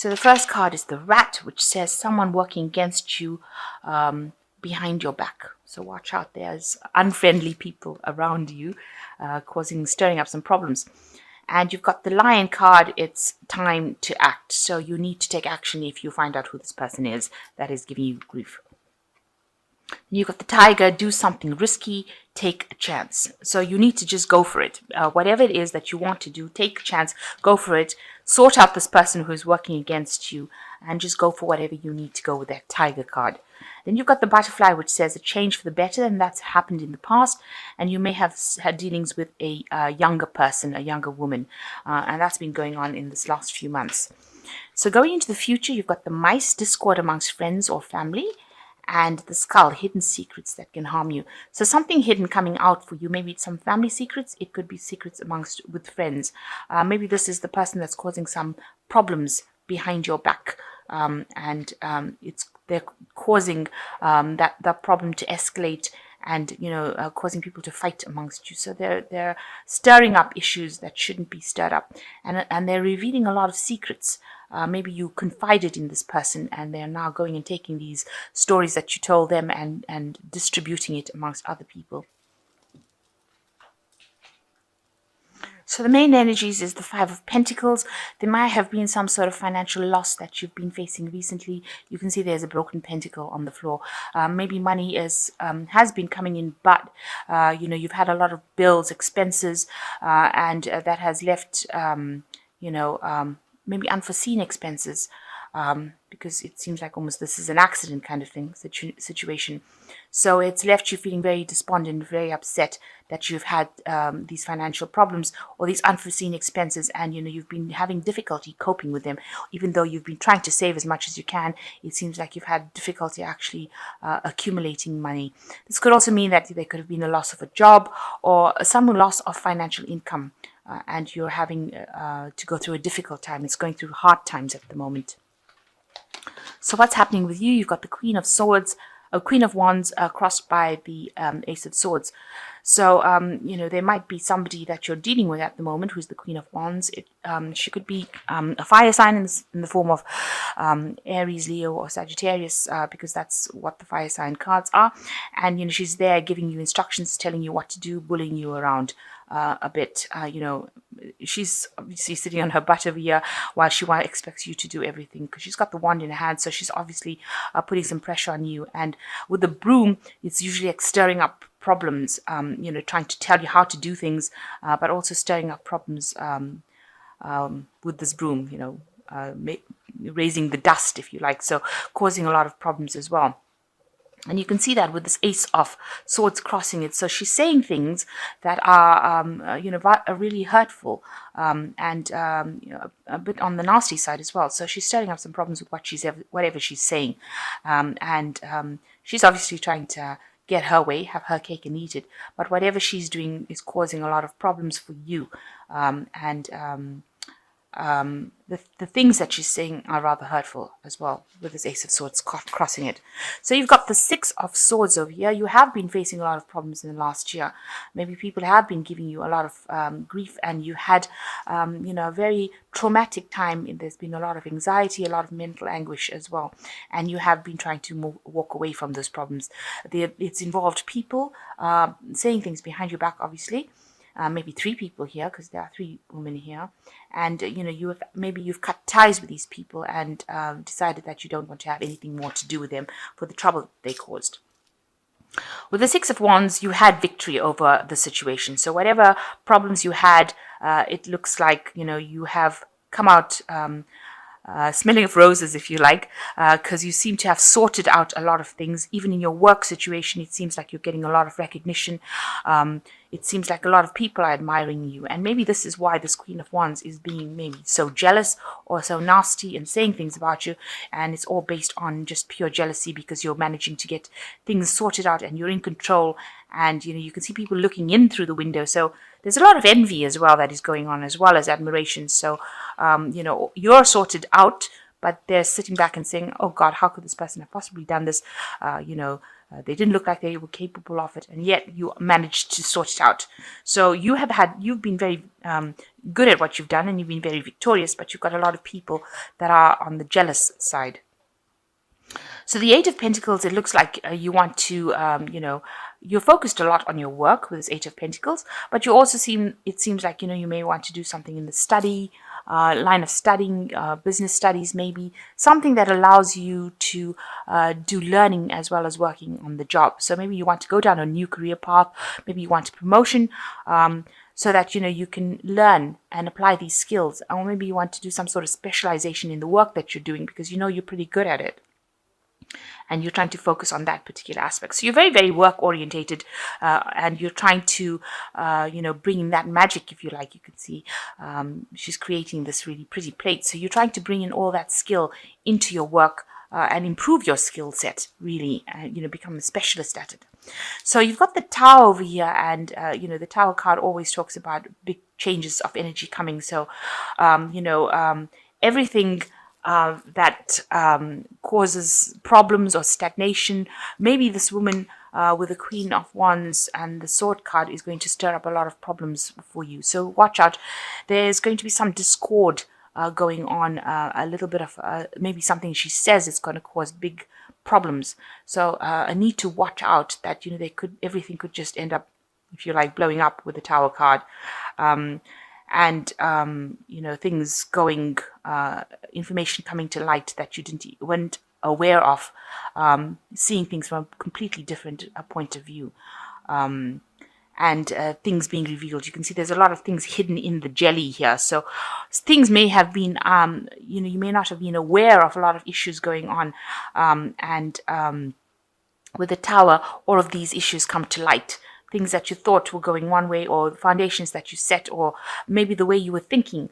So the first card is the rat, which says someone working against you behind your back. So watch out, there's unfriendly people around you stirring up some problems. And you've got the lion card, it's time to act. So you need to take action if you find out who this person is that is giving you grief. You've got the tiger, do something risky, take a chance. So you need to just go for it. Whatever it is that you want to do, take a chance, go for it, sort out this person who's working against you, and just go for whatever you need to go with that tiger card. Then you've got the butterfly, which says a change for the better, and that's happened in the past, and you may have had dealings with a younger person, a younger woman, and that's been going on in this last few months. So going into the future, you've got the mice, discord amongst friends or family, and the skull, hidden secrets that can harm you. So something hidden coming out for you. Maybe it's some family secrets. It could be secrets with friends. Maybe this is the person that's causing some problems behind your back, and they're causing that problem to escalate, and causing people to fight amongst you. So they're stirring up issues that shouldn't be stirred up, and they're revealing a lot of secrets. Maybe you confided in this person, and they're now going and taking these stories that you told them and distributing it amongst other people. So the main energies is the Five of Pentacles. There might have been some sort of financial loss that you've been facing recently. You can see there's a broken pentacle on the floor. Maybe money has been coming in, but you've had a lot of bills, expenses, and that has left maybe unforeseen expenses, because it seems like almost this is an accident kind of thing situation. So it's left you feeling very despondent, very upset that you've had these financial problems or these unforeseen expenses, and you've been having difficulty coping with them. Even though you've been trying to save as much as you can, it seems like you've had difficulty actually accumulating money. This could also mean that there could have been a loss of a job or some loss of financial income, and you're having to go through a difficult time. It's going through hard times at the moment. So what's happening with you? You've got the Queen of Swords, Queen of Wands crossed by the Ace of Swords. So, there might be somebody that you're dealing with at the moment who's the Queen of Wands. She could be a fire sign in the form of Aries, Leo, or Sagittarius, because that's what the fire sign cards are. And, she's there giving you instructions, telling you what to do, bullying you around a bit. She's obviously sitting on her butt over here while she expects you to do everything, because she's got the wand in her hand. So she's obviously putting some pressure on you. And with the broom, it's usually like stirring up problems, trying to tell you how to do things, but also stirring up problems with this broom, raising the dust, if you like, so causing a lot of problems as well. And you can see that with this Ace of Swords crossing it. So she's saying things that are, are really hurtful, and a bit on the nasty side as well. So she's stirring up some problems with whatever she's saying, and she's obviously trying to get her way, have her cake and eat it. But whatever she's doing is causing a lot of problems for you, the things that she's saying are rather hurtful as well, with this Ace of Swords crossing it. So you've got the Six of Swords over here. You have been facing a lot of problems in the last year. Maybe people have been giving you a lot of grief, and you had a very traumatic time. There's been a lot of anxiety, a lot of mental anguish as well, and you have been trying to walk away from those problems. It's involved people saying things behind your back, obviously. Maybe three people here, because there are three women here, and you've cut ties with these people and decided that you don't want to have anything more to do with them for the trouble that they caused. With the Six of Wands, you had victory over the situation. So whatever problems you had, it looks like you have come out smelling of roses, if you like, because you seem to have sorted out a lot of things. Even in your work situation, it seems like you're getting a lot of recognition. It seems like a lot of people are admiring you, and maybe this is why this Queen of Wands is being maybe so jealous or so nasty and saying things about you, and it's all based on just pure jealousy, because you're managing to get things sorted out and you're in control, and you can see people looking in through the window. So there's a lot of envy as well that is going on, as well as admiration. So you're sorted out, but they're sitting back and saying, oh God, how could this person have possibly done this? They didn't look like they were capable of it, and yet you managed to sort it out. So you've been very good at what you've done, and you've been very victorious, but you've got a lot of people that are on the jealous side. So the Eight of Pentacles, it looks like you want to, you're focused a lot on your work with this Eight of Pentacles, but you also it seems like, you may want to do something in the study, line of studying, business studies maybe, something that allows you to do learning as well as working on the job. So maybe you want to go down a new career path, maybe you want a promotion, so that, you can learn and apply these skills. Or maybe you want to do some sort of specialization in the work that you're doing because you're pretty good at it, and you're trying to focus on that particular aspect. So you're very, very work orientated, and you're trying to, bring in that magic, if you like. You can see she's creating this really pretty plate. So you're trying to bring in all that skill into your work and improve your skill set, really, become a specialist at it. So you've got the Tower over here, and, the Tower card always talks about big changes of energy coming. So, everything that causes problems or stagnation. Maybe this woman with the Queen of Wands and the Sword card is going to stir up a lot of problems for you. So watch out. There's going to be some discord going on, a little bit of maybe something she says is going to cause big problems. So I need to watch out that everything could just end up, if you like, blowing up with the Tower card. And things going, information coming to light that you weren't aware of, seeing things from a completely different point of view, and things being revealed. You can see there's a lot of things hidden in the jelly here. So things may have been, you may not have been aware of a lot of issues going on, and with the Tower, all of these issues come to light. Things that you thought were going one way, or the foundations that you set, or maybe the way you were thinking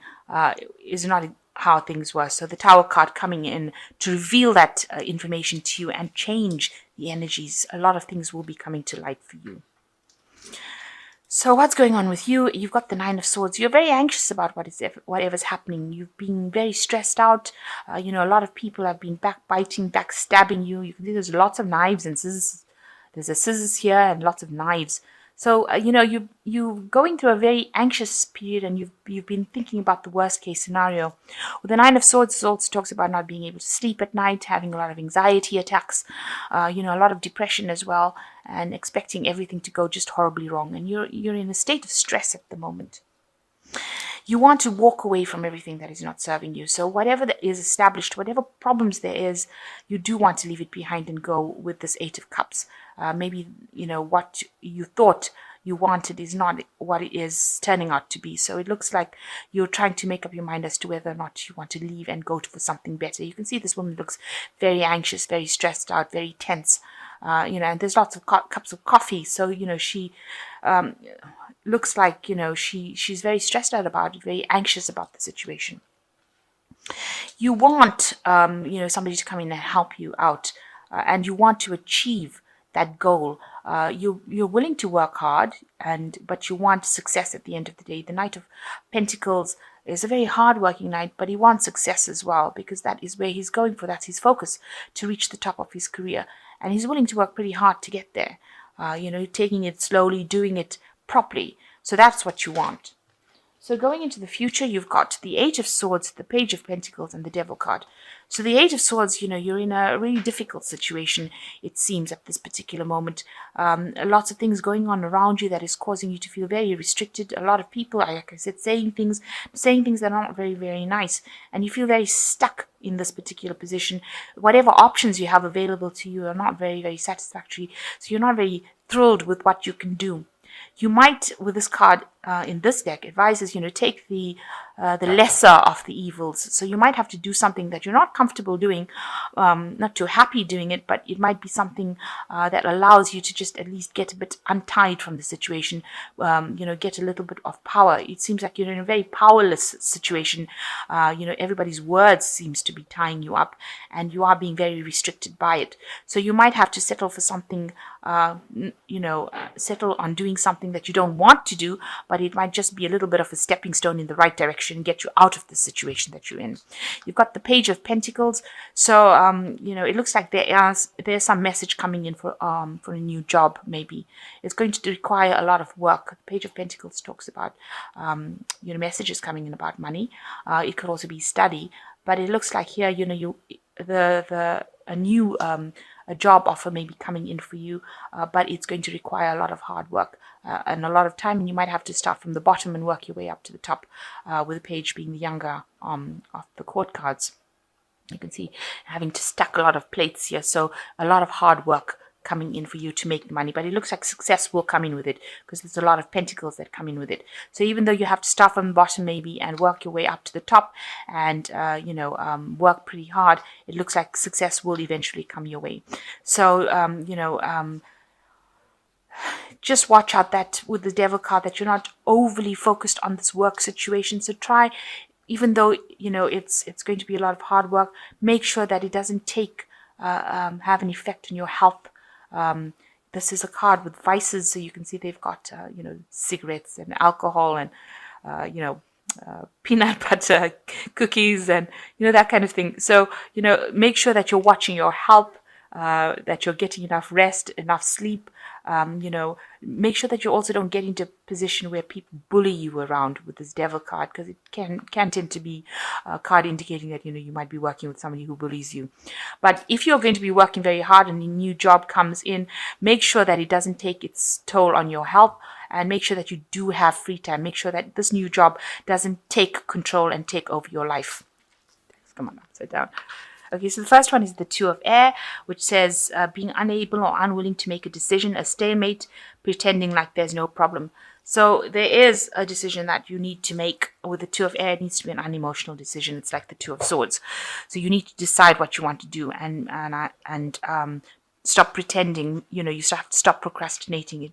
is not how things were. So the Tower card coming in to reveal that information to you and change the energies. A lot of things will be coming to light for you. So what's going on with you? You've got the Nine of Swords. You're very anxious about whatever's happening. You've been very stressed out. A lot of people have been backbiting, backstabbing you. You can see there's lots of knives and scissors. There's a scissors here and lots of knives. So, you're going through a very anxious period, and you've been thinking about the worst case scenario. With the Nine of Swords, it also talks about not being able to sleep at night, having a lot of anxiety attacks, a lot of depression as well, and expecting everything to go just horribly wrong. And you're in a state of stress at the moment. You want to walk away from everything that is not serving you. So whatever that is established, whatever problems there is, you do want to leave it behind and go with this Eight of Cups. Maybe, what you thought you wanted is not what it is turning out to be. So it looks like you're trying to make up your mind as to whether or not you want to leave and go for something better. You can see this woman looks very anxious, very stressed out, very tense. And there's lots of cups of coffee. So, she looks like, she's very stressed out about it, very anxious about the situation. You want, somebody to come in and help you out, and you want to achieve that goal. You're willing to work hard, but you want success at the end of the day. The Knight of Pentacles is a very hard-working knight, but he wants success as well, because that is where he's going for. That's his focus, to reach the top of his career. And he's willing to work pretty hard to get there. Taking it slowly, doing it properly. So that's what you want. So going into the future, you've got the Eight of Swords, the Page of Pentacles, and the Devil card. So the Eight of Swords, you're in a really difficult situation, it seems, at this particular moment. Lots of things going on around you that is causing you to feel very restricted. A lot of people, like I said, saying things that are not very, very nice. And you feel very stuck in this particular position. Whatever options you have available to you are not very, very satisfactory. So you're not very thrilled with what you can do. You might, with this card in this deck, advises, take the lesser of the evils. So you might have to do something that you're not comfortable doing, not too happy doing it, but it might be something that allows you to just at least get a bit untied from the situation, get a little bit of power. It seems like you're in a very powerless situation. Everybody's words seems to be tying you up, and you are being very restricted by it. So you might have to settle for something, settle on doing something something that you don't want to do, but it might just be a little bit of a stepping stone in the right direction and get you out of the situation that you're in. You've got the Page of Pentacles. So, it looks like there's some message coming in for a new job, maybe. It's going to require a lot of work. The Page of Pentacles talks about, messages coming in about money. It could also be study. But it looks like here, a job offer may be coming in for you, but it's going to require a lot of hard work and a lot of time, and you might have to start from the bottom and work your way up to the top, with the Page being the younger of the court cards. You can see having to stack a lot of plates here, so a lot of hard work coming in for you to make money, but it looks like success will come in with it because there's a lot of pentacles that come in with it. So even though you have to start from the bottom maybe and work your way up to the top and work pretty hard, it looks like success will eventually come your way. So just watch out that with the Devil card that you're not overly focused on this work situation. So try, even though it's going to be a lot of hard work, make sure that it doesn't have an effect on your health. This is a card with vices, so you can see they've got cigarettes and alcohol and peanut butter cookies and that kind of thing. So make sure that you're watching your health, that you're getting enough rest, enough sleep. Make sure that you also don't get into a position where people bully you around with this Devil card, because it can tend to be a card indicating that you might be working with somebody who bullies you. But if you're going to be working very hard and a new job comes in, make sure that it doesn't take its toll on your health, and make sure that you do have free time. Make sure that this new job doesn't take control and take over your life. Come on, upside down. Okay, so the first one is the Two of Air, which says being unable or unwilling to make a decision, a stalemate, pretending like there's no problem. So there is a decision that you need to make with the Two of Air. It needs to be an unemotional decision. It's like the Two of Swords. So you need to decide what you want to do and stop pretending. You have to stop procrastinating.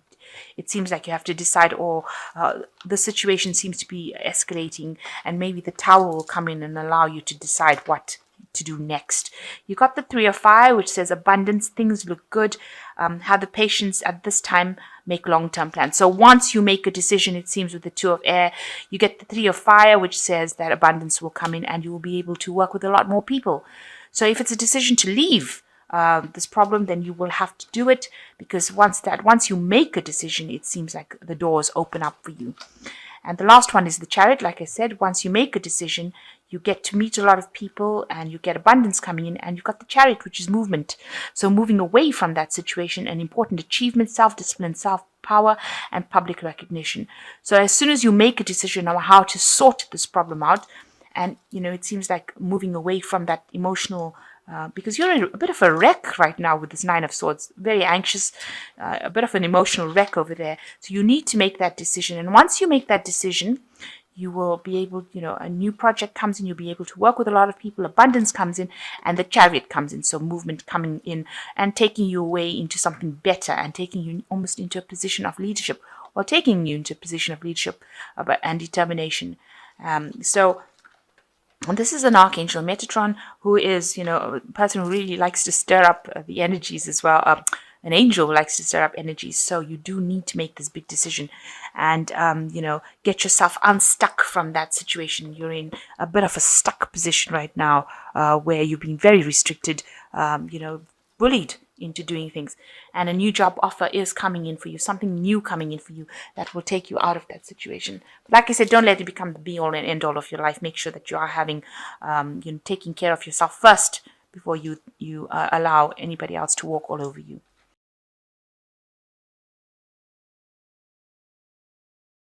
It seems like you have to decide, or the situation seems to be escalating, and maybe the Tower will come in and allow you to decide what to do next. You got the Three of Fire, which says abundance, things look good. Have the patience at this time, make long-term plans. So once you make a decision, it seems with the Two of Air, you get the Three of Fire, which says that abundance will come in and you will be able to work with a lot more people. So if it's a decision to leave this problem, then you will have to do it, because once you make a decision, it seems like the doors open up for you. And the last one is the Chariot. Like I said, once you make a decision, you get to meet a lot of people and you get abundance coming in, and you've got the Chariot, which is movement. So moving away from that situation, an important achievement, self-discipline, self-power, and public recognition. So as soon as you make a decision on how to sort this problem out, and it seems like moving away from that emotional, because you're in a bit of a wreck right now with this Nine of Swords, very anxious, a bit of an emotional wreck over there. So you need to make that decision. And once you make that decision, you will be able, a new project comes in, you'll be able to work with a lot of people, abundance comes in, and the Chariot comes in. So movement coming in and taking you away into something better, and taking you almost into a position of leadership, or taking you into a position of leadership and determination. And this is an Archangel Metatron, who is, a person who really likes to stir up the energies as well. An angel who likes to stir up energies. So you do need to make this big decision and, get yourself unstuck from that situation. You're in a bit of a stuck position right now, where you've been very restricted, bullied into doing things. And a new job offer is coming in for you, something new coming in for you that will take you out of that situation. But like I said, don't let it become the be all and end all of your life. Make sure that you are having, taking care of yourself first before you allow anybody else to walk all over you.